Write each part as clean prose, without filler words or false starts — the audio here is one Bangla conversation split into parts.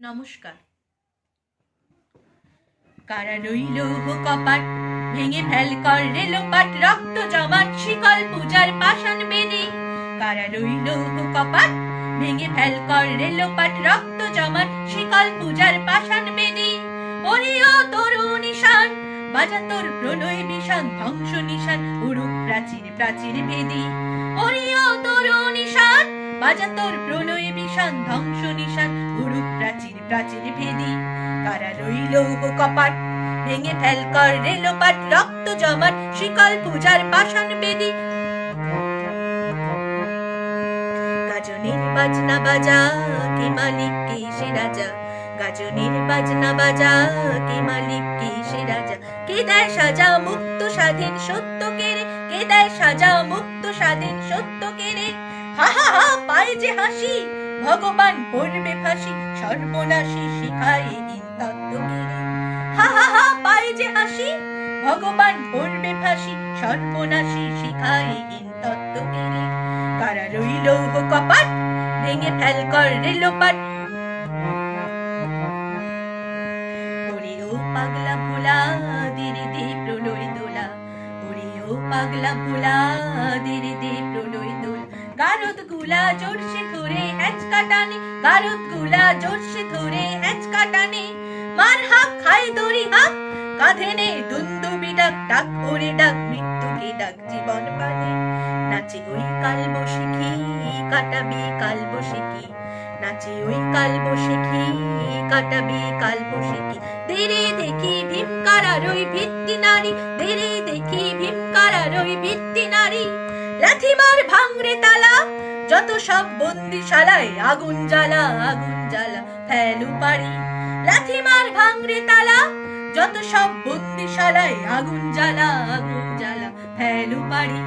নমস্কার। কারা রইল কপাট, ভেঙে ফেল কর রেলোপাট, রক্ত জমাট শিকল পূজার পাষাণ বেদী। কারা রইল কপাট, ভেঙে ফেল কর রেলোপাট, রক্ত জমাট শিকল পূজার পাষাণ বেদী। ওরে ও তরু নিশান, বাজা তোর প্রলয় বিষাণ, ধ্বংস নিশান উড়ুক প্রাচীর প্রাচীর ভেদী। ওরে ও তরু নিশান, বাজা তোর প্রলয় বিষাণ, ধ্বংস নিশান উড়ুক প্রাচীর প্রাচীর ভেদী। কারা রইল কপাট, ভেঙে ফেল কর রেলোপাট, রক্ত জমাট শিকল পূজার পাষাণ বেদী। গাজনের বাজনা বাজা, কে মালিক কে সে রাজা। গাজনের বাজনা বাজা, কে মালিক কে সে রাজা। কে দেয় সাজা মুক্ত স্বাধীন সত্য কেড়ে, কে দেয় সাজা মুক্ত স্বাধীন সত্য কেড়ে। হা হা হা পায় যে হাসি, ভগবান পড়বে ফাঁসি, সর্বনাশী শিখায় দিন তত্ত্ব কেড়ে। হা হা হা পায় যে হাসি, ভগবান পড়বে ফাঁসি, সর্বনাশী শিখায় দিন তত্ত্ব কেড়ে। কারা রইল কপাট, ভেঙে ফেল কর রেলোপাট। ওরে ও পাগলা ভোলা, ধীরে দে প্রলয় দোলা। ওরে ও পাগলা ভোলা, ধীরে দে প্রলয় দোলা। গারদ গুলা জোরসে ধরে হ্যাঁচকা টানে, গারদ গুলা জোরসে ধরে হ্যাঁচকা টানে। মার হাক খায় দড়ি হাক, কাঁধে নে দুন্দুবি ডাক, ডাক ওরে ডাক মৃত্যুকে ডাক জীবন পানে। নাচে ওই কালবৈশাখী, কাটাবি কালবৈশাখী। নাচে ওই কালবৈশাখী, কাটাবি কালবৈশাখী। দেরে দেখি ভীমকারার ওই ভিত্তি নারী, দেরে দেখি ভীমকারার ওই ভিত্তি নারী। লাথি মার ভাঙরে তালা, যত সব বন্দিশালায় আগুন জ্বালা, আগুন জ্বালা ফেলু পারি। লাথি মার ভাঙরে তালা, যত সব বন্দিশালায় আগুন জ্বালা, আগুন জ্বালা ফেলু পারি।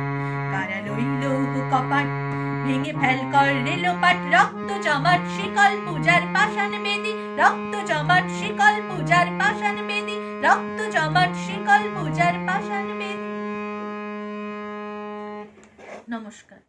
কারা রইল কপাট, ভেঙে ফেল কর রেলোপাট, রক্ত জমাট শিকল পূজার পাষাণ বেদী। রক্ত জমাট শিকল পূজার পাষাণ বেদী, রক্ত জমাট শিকল পূজার পাষাণ বেদী। নমস্কার।